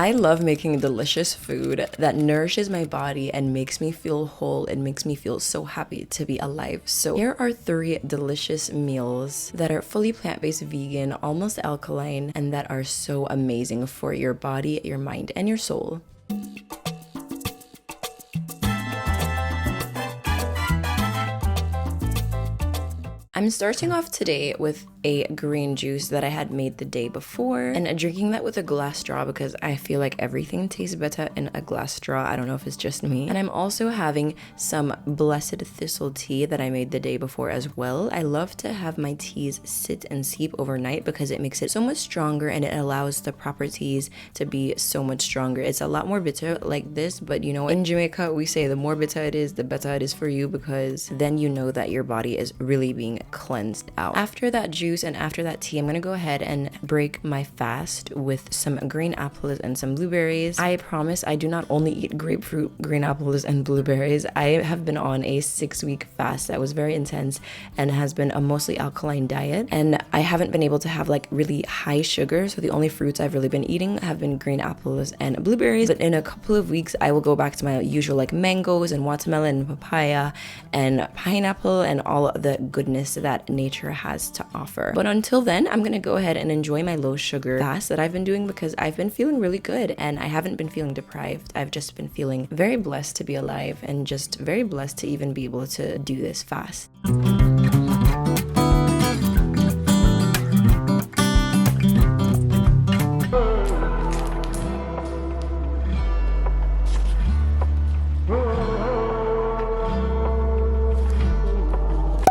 I love making delicious food that nourishes my body and makes me feel whole and makes me feel so happy to be alive. So here are 3 delicious meals that are fully plant-based, vegan, almost alkaline, and that are so amazing for your body, your mind, and your soul. I'm starting off today with a green juice that I had made the day before and drinking that with a glass straw because I feel like everything tastes better in a glass straw. I don't know if it's just me. And I'm also having some blessed thistle tea that I made the day before as well. I love to have my teas sit and steep overnight because it makes it so much stronger and it allows the properties to be so much stronger. It's a lot more bitter like this, but you know, in Jamaica we say the more bitter it is, the better it is for you, because then you know that your body is really being cleansed out. After that juice and after that tea, I'm gonna go ahead and break my fast with some green apples and some blueberries. I promise I do not only eat grapefruit, green apples, and blueberries. I have been on a 6-week fast that was very intense and has been a mostly alkaline diet, and I haven't been able to have like really high sugar, so the only fruits I've really been eating have been green apples and blueberries. But in a couple of weeks I will go back to my usual like mangoes and watermelon and papaya and pineapple and all the goodness that nature has to offer. But until then, I'm gonna go ahead and enjoy my low sugar fast that I've been doing because I've been feeling really good and I haven't been feeling deprived. I've just been feeling very blessed to be alive and just very blessed to even be able to do this fast.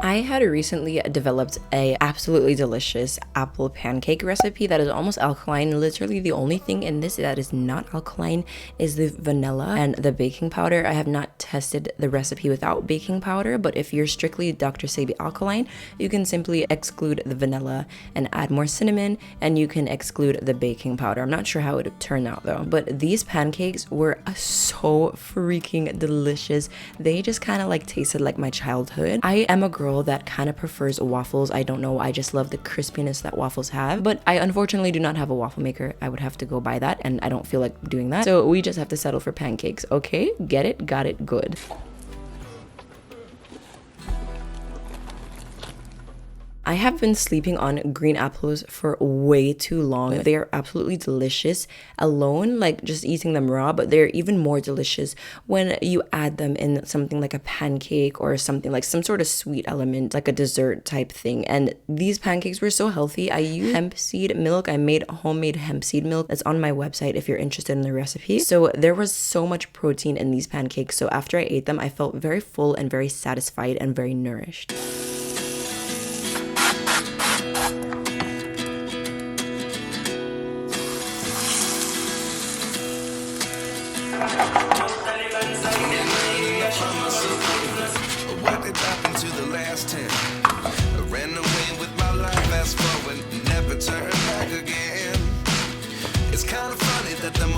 I had recently developed a absolutely delicious apple pancake recipe that is almost alkaline. Literally the only thing in this that is not alkaline is the vanilla and the baking powder. I have not tested the recipe without baking powder, but if you're strictly Dr. Sebi alkaline, you can simply exclude the vanilla and add more cinnamon, and you can exclude the baking powder. I'm not sure how it would turn out though, but these pancakes were so freaking delicious. They just kind of like tasted like my childhood. I am a girl that kind of prefers waffles. I don't know, I just love the crispiness that waffles have, but I unfortunately do not have a waffle maker. I would have to go buy that and I don't feel like doing that, so we just have to settle for pancakes. Okay, get it, got it, good. I have been sleeping on green apples for way too long. They are absolutely delicious alone, like just eating them raw, but they're even more delicious when you add them in something like a pancake or something like some sort of sweet element, like a dessert type thing. And these pancakes were so healthy. I used hemp seed milk. I made homemade hemp seed milk. That's on my website if you're interested in the recipe. So there was so much protein in these pancakes. So after I ate them, I felt very full and very satisfied and very nourished.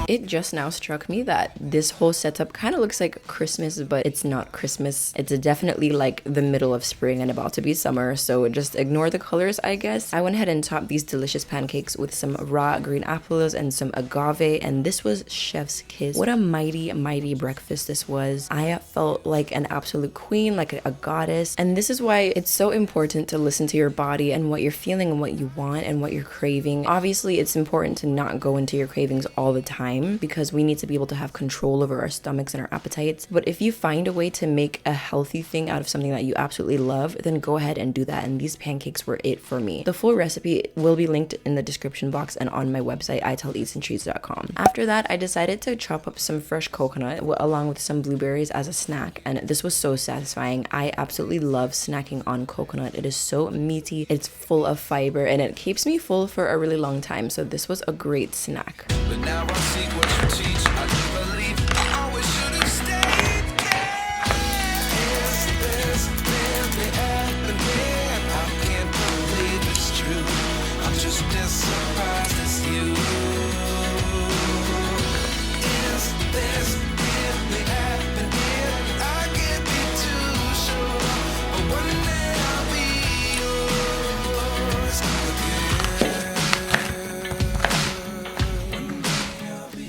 It just now struck me that this whole setup kind of looks like Christmas, but it's not Christmas. It's definitely like the middle of spring and about to be summer, so just ignore the colors, I guess. I went ahead and topped these delicious pancakes with some raw green apples and some agave, and this was chef's kiss. What a mighty, mighty breakfast this was. I felt like an absolute queen, like a goddess, and this is why it's so important to listen to your body and what you're feeling and what you want and what you're craving. Obviously, it's important to not go into your cravings all the time because we need to be able to have control over our stomachs and our appetites. But if you find a way to make a healthy thing out of something that you absolutely love, then go ahead and do that. And these pancakes were it for me. The full recipe will be linked in the description box and on my website, itelleatsandtreats.com. After that, I decided to chop up some fresh coconut along with some blueberries as a snack, and this was so satisfying. I absolutely love snacking on coconut. It is so meaty, it's full of fiber, and it keeps me full for a really long time, so this was a great snack. But now I see what you teach. I do believe I always should have stayed. Is this really happening? I can't believe it's true. I'm just as surprised as you. Is this really happening? I can't be too sure, but one day I'll be yours again. One day I'll be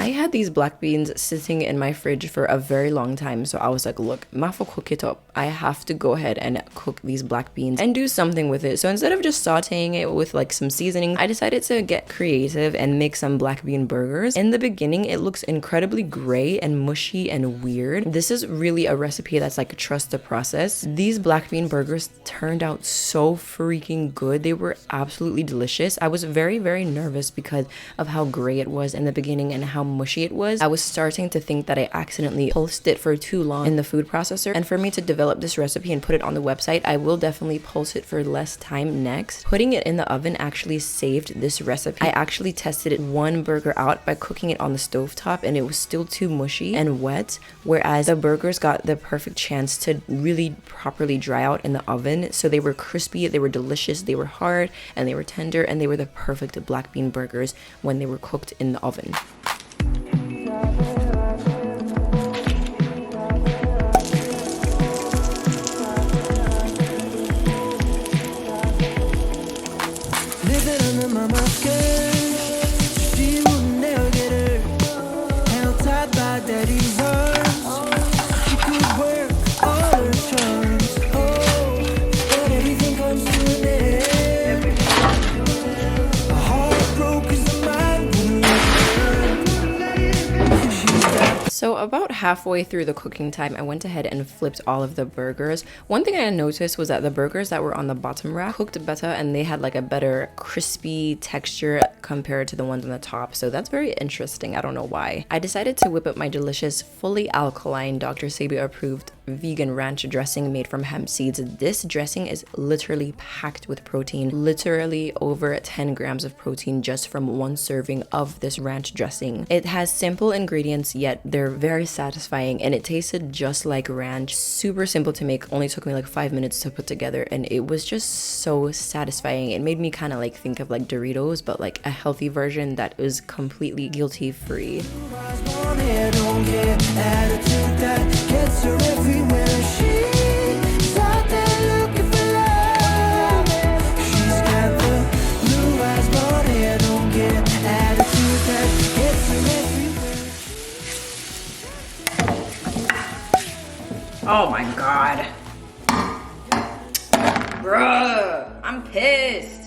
I had these black beans sitting in my fridge for a very long time, so I was like, look, Mafo, cook it up. I have to go ahead and cook these black beans and do something with it. So instead of just sauteing it with like some seasoning, I decided to get creative and make some black bean burgers. In the beginning, it looks incredibly gray and mushy and weird. This is really a recipe that's like trust the process. These black bean burgers turned out so freaking good. They were absolutely delicious. I was very, very nervous because of how gray it was in the beginning and how mushy it was. I was starting to think that I accidentally pulsed it for too long in the food processor. And for me to develop this recipe and put it on the website, I will definitely pulse it for less time next. Putting it in the oven actually saved this recipe. I actually tested one burger out by cooking it on the stovetop and it was still too mushy and wet, whereas the burgers got the perfect chance to really properly dry out in the oven. So they were crispy, they were delicious, they were hard, and they were tender, and they were the perfect black bean burgers when they were cooked in the oven. So about halfway through the cooking time, I went ahead and flipped all of the burgers. One thing I noticed was that the burgers that were on the bottom rack cooked better and they had like a better crispy texture compared to the ones on the top. So that's very interesting. I don't know why. I decided to whip up my delicious, fully alkaline, Dr. Sebi approved vegan ranch dressing made from hemp seeds. This dressing is literally packed with protein, literally over 10 grams of protein just from one serving of this ranch dressing. It has simple ingredients, yet they're very satisfying, and it tasted just like ranch. Super simple to make, only took me like 5 minutes to put together, and it was just so satisfying. It made me kind of like think of like Doritos, but like a healthy version that was completely guilty free. Oh my god. Bruh, I'm pissed.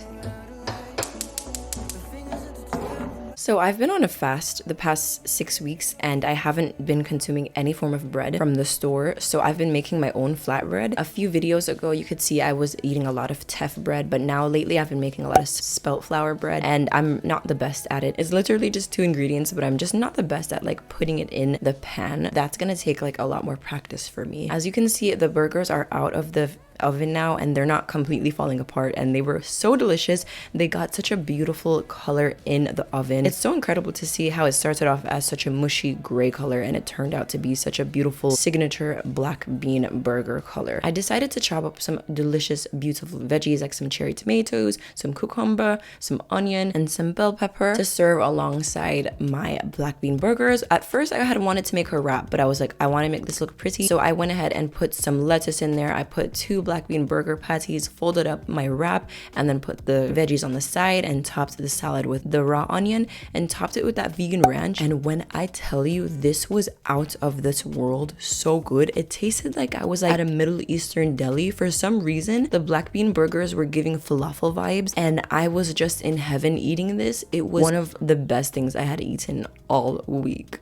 So I've been on a fast the past 6 weeks and I haven't been consuming any form of bread from the store. So I've been making my own flatbread. A few videos ago, you could see I was eating a lot of teff bread, but now lately I've been making a lot of spelt flour bread and I'm not the best at it. It's literally just 2 ingredients, but I'm just not the best at like putting it in the pan. That's gonna take like a lot more practice for me. As you can see, the burgers are out of the oven now and they're not completely falling apart, and they were so delicious. They got such a beautiful color in the oven. It's so incredible to see how it started off as such a mushy gray color and it turned out to be such a beautiful signature black bean burger color. I decided to chop up some delicious, beautiful veggies like some cherry tomatoes, some cucumber, some onion, and some bell pepper to serve alongside my black bean burgers. At first I had wanted to make a wrap, but I was like, I want to make this look pretty, so I went ahead and put some lettuce in there. I put 2 black bean burger patties, folded up my wrap, and then put the veggies on the side and topped the salad with the raw onion and topped it with that vegan ranch. And when I tell you, this was out of this world, so good. It tasted like I was like at a Middle Eastern deli. For some reason, the black bean burgers were giving falafel vibes and I was just in heaven eating this. It was one of the best things I had eaten all week.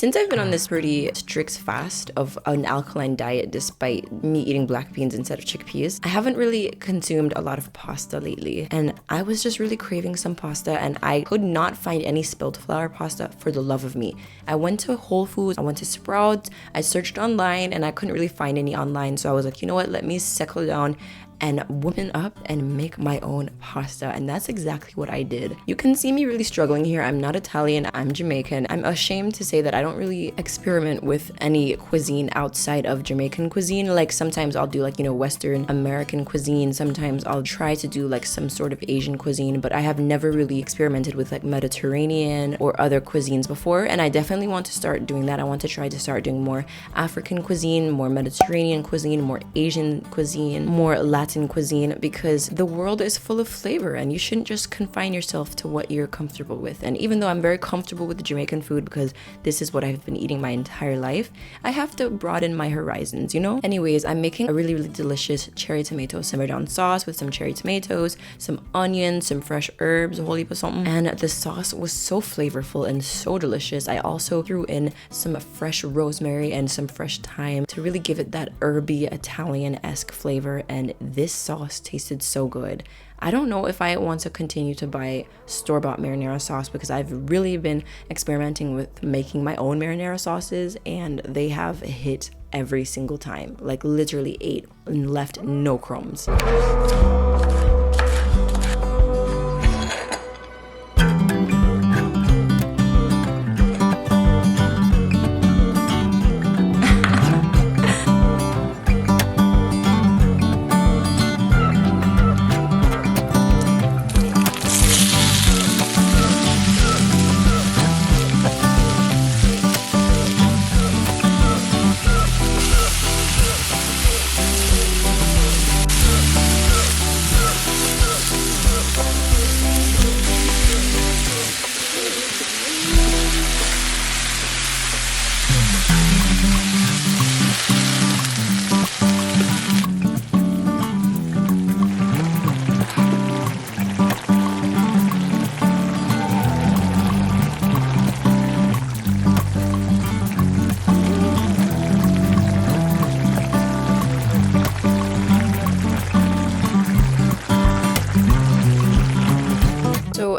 Since I've been on this pretty strict fast of an alkaline diet despite me eating black beans instead of chickpeas, I haven't really consumed a lot of pasta lately, and I was just really craving some pasta, and I could not find any spelt flour pasta for the love of me. I went to Whole Foods, I went to Sprouts, I searched online, and I couldn't really find any online, so I was like, you know what, let me settle down and woman up and make my own pasta. And that's exactly what I did. You can see me really struggling here. I'm not Italian, I'm Jamaican. I'm ashamed to say that I don't really experiment with any cuisine outside of Jamaican cuisine. Like sometimes I'll do like, you know, Western American cuisine. Sometimes I'll try to do like some sort of Asian cuisine, but I have never really experimented with like Mediterranean or other cuisines before. And I definitely want to start doing that. I want to try to start doing more African cuisine, more Mediterranean cuisine, more Asian cuisine, more Latin cuisine, because the world is full of flavor and you shouldn't just confine yourself to what you're comfortable with. And even though I'm very comfortable with Jamaican food because this is what I've been eating my entire life, I have to broaden my horizons, you know? Anyways, I'm making a really delicious cherry tomato simmer down sauce with some cherry tomatoes, some onions, some fresh herbs, a whole heap of something. And the sauce was so flavorful and so delicious. I also threw in some fresh rosemary and some fresh thyme to really give it that herby Italian-esque flavor, and this sauce tasted so good. I don't know if I want to continue to buy store-bought marinara sauce because I've really been experimenting with making my own marinara sauces, and they have hit every single time. Like literally ate and left no crumbs.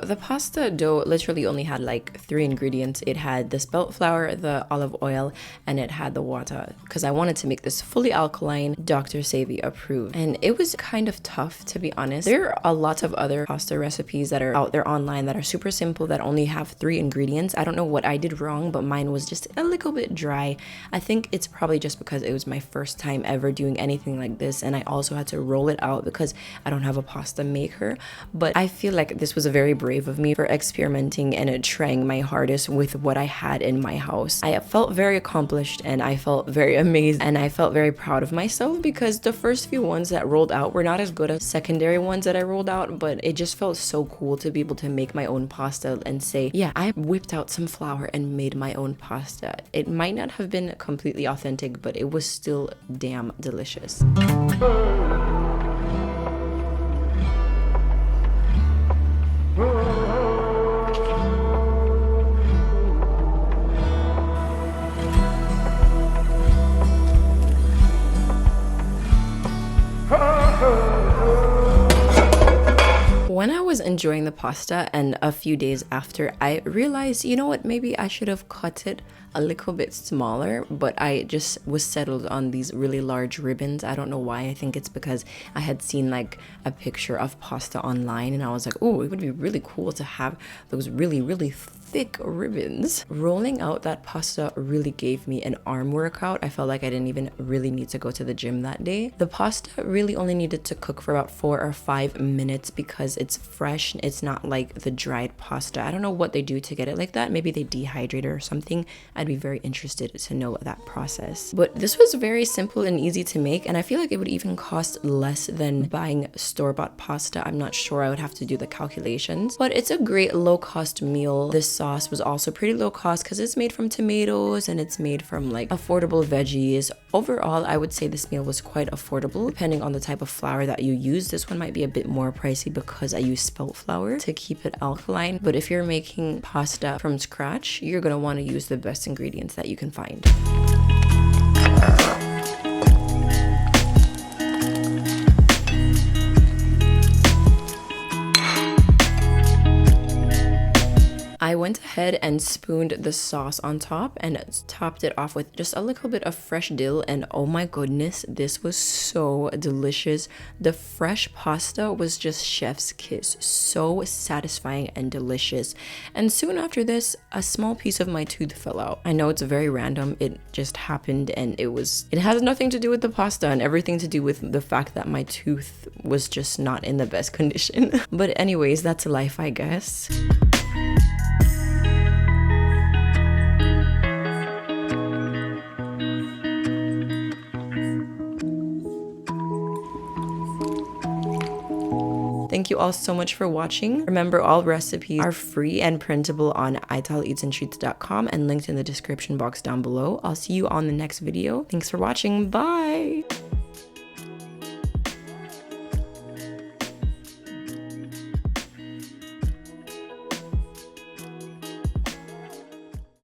The pasta dough literally only had like 3 ingredients. It had the spelt flour, the olive oil, and it had the water, because I wanted to make this fully alkaline, Dr. Savvy approved. And it was kind of tough, to be honest. There are a lot of other pasta recipes that are out there online that are super simple that only have 3 ingredients. I don't know what I did wrong, but mine was just a little bit dry. I think it's probably just because it was my first time ever doing anything like this, and I also had to roll it out because I don't have a pasta maker. But I feel like this was a very brave of me for experimenting and trying my hardest with what I had in my house. I felt very accomplished and I felt very amazed, and I felt very proud of myself because the first few ones that rolled out were not as good as secondary ones that I rolled out, but it just felt so cool to be able to make my own pasta and say, yeah, I whipped out some flour and made my own pasta. It might not have been completely authentic, but it was still damn delicious. When I was enjoying the pasta and a few days after, I realized, you know what, maybe I should have cut it a little bit smaller, but I just was settled on these really large ribbons. I don't know why. I think it's because I had seen like a picture of pasta online and I was like, oh, it would be really cool to have those really thick ribbons. Rolling out that pasta really gave me an arm workout. I felt like I didn't even really need to go to the gym that day. The pasta really only needed to cook for about 4 or 5 minutes because it's fresh. It's not like the dried pasta. I don't know what they do to get it like that. Maybe they dehydrate it or something. I'd be very interested to know that process. But this was very simple and easy to make, and I feel like it would even cost less than buying store-bought pasta. I'm not sure. I would have to do the calculations, but it's a great low-cost meal. This sauce was also pretty low cost because it's made from tomatoes and it's made from like affordable veggies. Overall, I would say this meal was quite affordable depending on the type of flour that you use. This one might be a bit more pricey because I use spelt flour to keep it alkaline, but if you're making pasta from scratch, you're gonna want to use the best ingredients that you can find. I went ahead and spooned the sauce on top and topped it off with just a little bit of fresh dill, and oh my goodness, this was so delicious. The fresh pasta was just chef's kiss, so satisfying and delicious. And soon after this, a small piece of my tooth fell out. I know it's very random, it just happened, and it has nothing to do with the pasta and everything to do with the fact that my tooth was just not in the best condition. But anyways, that's life, I guess. Thank you all so much for watching. Remember, all recipes are free and printable on italeatsandsheets.com and linked in the description box down below. I'll see you on the next video. Thanks for watching. Bye!